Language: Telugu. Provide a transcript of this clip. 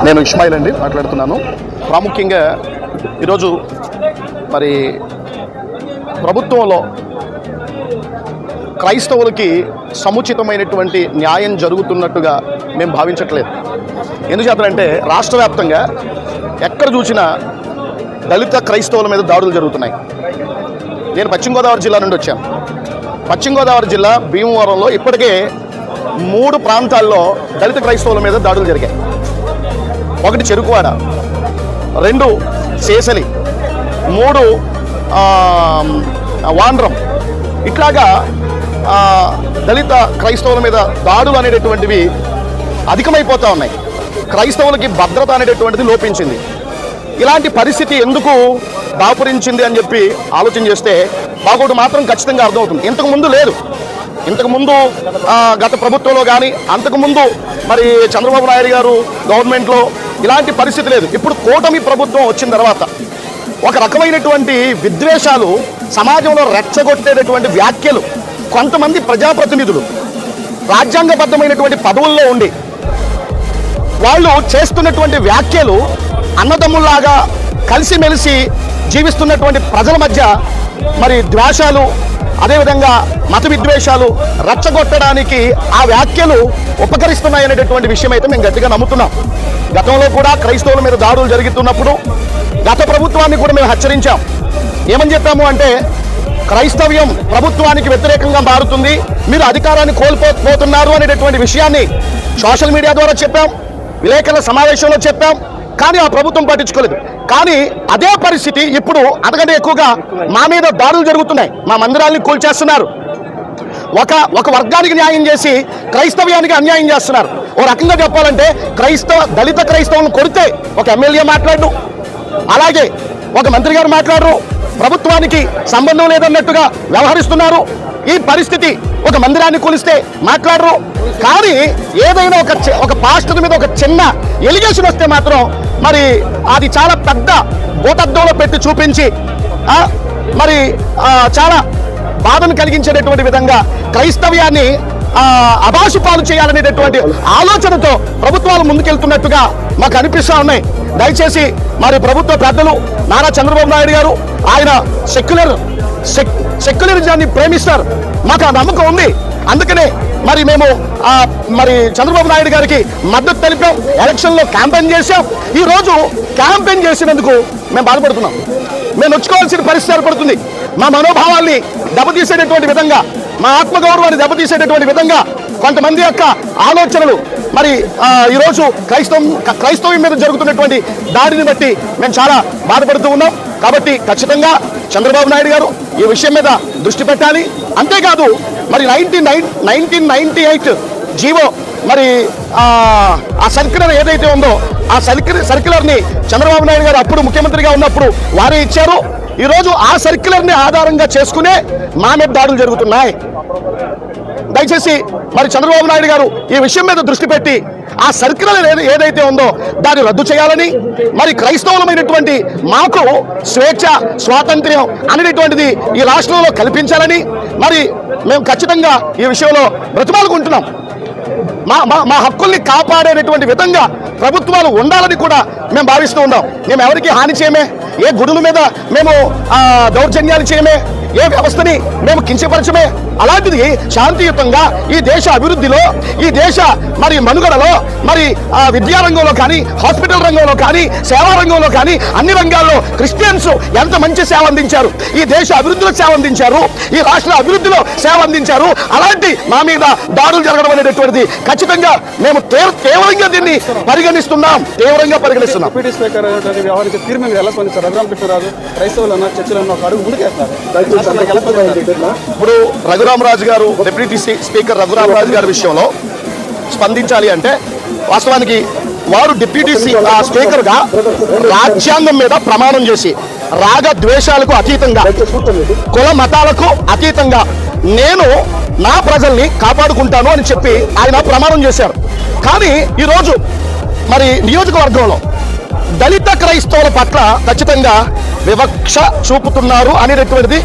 నేను ఇస్మాయిల్ అండి మాట్లాడుతున్నాను. ప్రాముఖ్యంగా ఈరోజు మరి ప్రభుత్వంలో క్రైస్తవులకి సముచితమైనటువంటి న్యాయం జరుగుతున్నట్టుగా మేము భావించట్లేదు. ఎందుచేతంటే రాష్ట్ర వ్యాప్తంగా ఎక్కడ చూసినా దళిత క్రైస్తవుల మీద దాడులు జరుగుతున్నాయి. నేను పశ్చిమ గోదావరి జిల్లా నుండి వచ్చాను. పశ్చిమ గోదావరి జిల్లా భీమవరంలో ఇప్పటికే 3 ప్రాంతాల్లో దళిత క్రైస్తవుల మీద దాడులు జరిగాయి. 1 చెరుకువాడ, 2 సేసలి, 3 వాండ్రం. ఇట్లాగా దళిత క్రైస్తవుల మీద దాడులు అనేటటువంటివి అధికమైపోతూ ఉన్నాయి. క్రైస్తవులకి భద్రత అనేటటువంటిది లోపించింది. ఇలాంటి పరిస్థితి ఎందుకు దాపురించింది అని చెప్పి ఆలోచన చేస్తే మాకు మాత్రం ఖచ్చితంగా అర్థమవుతుంది. ఇంతకుముందు లేదు. ఇంతకుముందు గత ప్రభుత్వంలో కానీ అంతకుముందు మరి చంద్రబాబు నాయుడు గారు గవర్నమెంట్లో ఇలాంటి పరిస్థితి లేదు. ఇప్పుడు కూటమి ప్రభుత్వం వచ్చిన తర్వాత ఒక రకమైనటువంటి విద్వేషాలు సమాజంలో రెచ్చగొట్టేటటువంటి వ్యాఖ్యలు కొంతమంది ప్రజాప్రతినిధులు రాజ్యాంగబద్ధమైనటువంటి పదవుల్లో ఉండి వాళ్ళు చేస్తున్నటువంటి వ్యాఖ్యలు అన్నదమ్ముల్లాగా కలిసిమెలిసి జీవిస్తున్నటువంటి ప్రజల మధ్య మరి ద్వేషాలు, అదేవిధంగా మత విద్వేషాలు రెచ్చగొట్టడానికి ఆ వ్యాఖ్యలు ఉపకరిస్తున్నాయనేటటువంటి విషయం అయితే మేము గట్టిగా నమ్ముతున్నాం. గతంలో కూడా క్రైస్తవుల మీద దాడులు జరుగుతున్నప్పుడు గత ప్రభుత్వాన్ని కూడా మేము హెచ్చరించాం. ఏమని చెప్పాము అంటే, క్రైస్తవ్యం ప్రభుత్వానికి వ్యతిరేకంగా మారుతుంది, మీరు అధికారాన్ని కోల్పోతున్నారు అనేటటువంటి విషయాన్ని సోషల్ మీడియా ద్వారా చెప్పాం, విలేకరుల సమావేశంలో చెప్పాం. కానీ ఆ ప్రభుత్వం పట్టించుకోలేదు. కానీ అదే పరిస్థితి ఇప్పుడు అంతకంటే ఎక్కువగా మా మీద దాడులు జరుగుతున్నాయి. మా మందిరాల్ని కూల్చేస్తున్నారు. ఒక వర్గానికి న్యాయం చేసి క్రైస్తవ్యానికి అన్యాయం చేస్తున్నారు. ఓ రకంగా చెప్పాలంటే దళిత క్రైస్తవులను కొడితే ఒక ఎమ్మెల్యే మాట్లాడు, అలాగే ఒక మంత్రి గారు మాట్లాడరు, ప్రభుత్వానికి సంబంధం లేదన్నట్టుగా వ్యవహరిస్తున్నారు. ఈ పరిస్థితి ఒక మందిరాన్ని కూలిస్తే మాట్లాడరు. కానీ ఏదైనా ఒక పాస్టర్ మీద ఒక చిన్న ఎలిగేషన్ వస్తే మాత్రం మరి అది చాలా పెద్ద భూతద్దంలో పెట్టి చూపించి మరి చాలా బాధను కలిగించేటటువంటి విధంగా క్రైస్తవ్యాన్ని అభాషపాలు చేయాలనేటటువంటి ఆలోచనతో ప్రభుత్వాలు ముందుకెళ్తున్నట్టుగా మాకు అనిపిస్తూ ఉన్నాయి. దయచేసి మరి ప్రభుత్వ పెద్దలు నారా చంద్రబాబు నాయుడు గారు ఆయన సెక్యులరిజాన్ని ప్రేమిస్తారు. మాకు ఆ నమ్మకం ఉంది. అందుకనే మరి మేము మరి చంద్రబాబు నాయుడు గారికి మద్దతు తెలిపాం. ఎలక్షన్లో క్యాంపెయిన్ చేశాం. ఈరోజు క్యాంపెయిన్ చేసినందుకు మేము బాధపడుతున్నాం. మేము నొచ్చుకోవాల్సిన పరిస్థితి ఏర్పడుతుంది. మా మనోభావాల్ని దెబ్బతీసేటటువంటి విధంగా, మా ఆత్మగౌరవాన్ని దెబ్బతీసేటటువంటి విధంగా కొంతమంది యొక్క ఆలోచనలు మరి ఈరోజు క్రైస్తవం మీద జరుగుతున్నటువంటి దాడిని బట్టి మేము చాలా బాధపడుతూ ఉన్నాం. కాబట్టి ఖచ్చితంగా చంద్రబాబు నాయుడు గారు ఈ విషయం మీద దృష్టి పెట్టాలి. అంతేకాదు మరి 1998 జీవో మరి ఆ సర్క్యులర్ ఏదైతే ఉందో ఆ సర్క్యులర్ని చంద్రబాబు నాయుడు గారు అప్పుడు ముఖ్యమంత్రిగా ఉన్నప్పుడు వారే ఇచ్చారు. ఈరోజు ఆ సర్క్యులర్ని ఆధారంగా చేసుకునే మా మీద దాడులు జరుగుతున్నాయి. దయచేసి మరి చంద్రబాబు నాయుడు గారు ఈ విషయం మీద దృష్టి పెట్టి ఆ సర్క్యులర్ ఏదైతే ఉందో దాన్ని రద్దు చేయాలని, మరి క్రైస్తవులమైనటువంటి మాకు స్వేచ్ఛ స్వాతంత్ర్యం అనేటువంటిది ఈ రాష్ట్రంలో కల్పించాలని మరి మేము ఖచ్చితంగా ఈ విషయంలో బ్రతిమాలుకుంటున్నాం. మా హక్కుల్ని కాపాడేటటువంటి విధంగా ప్రభుత్వాలు ఉండాలని కూడా మేము భావిస్తూ ఉన్నాం. మేము ఎవరికి హాని చేయమే, ఏ గుడుల మీద మేము దౌర్జన్యాలు చేయమే, ఏ వ్యవస్థని మేము కించపరచమే. అలాంటిది శాంతియుతంగా ఈ దేశ అభివృద్ధిలో, ఈ దేశ మరి మనుగడలో, మరి విద్యారంగంలో కానీ, హాస్పిటల్ రంగంలో కానీ, సేవా రంగంలో కానీ అన్ని రంగాల్లో క్రిస్టియన్స్ ఎంత మంచి సేవ అందించారు, ఈ దేశ అభివృద్ధిలో సేవ అందించారు, ఈ రాష్ట్ర అభివృద్ధిలో సేవ అందించారు. అలాంటి మా మీద దాడులు జరగడం అనేటటువంటిది ఖచ్చితంగా మేము తీవ్రంగా దీన్ని పరిగణిస్తున్నాం. ఇప్పుడు రఘురామరాజు గారు, డిప్యూటీ స్పీకర్ రఘురామరాజు గారి విషయంలో స్పందించాలి అంటే వాస్తవానికి వారు డిప్యూటీ స్పీకర్గా రాజ్యాంగం మీద ప్రమాణం చేసి రాగ ద్వేషాలకు అతీతంగా, కుల మతాలకు అతీతంగా నేను నా ప్రజల్ని కాపాడుకుంటాను అని చెప్పి ఆయన ప్రమాణం చేశారు. కానీ ఈరోజు మరి నియోజకవర్గంలో దళిత క్రైస్తవుల పట్ల ఖచ్చితంగా వివక్ష చూపుతున్నారు అనేటటువంటిది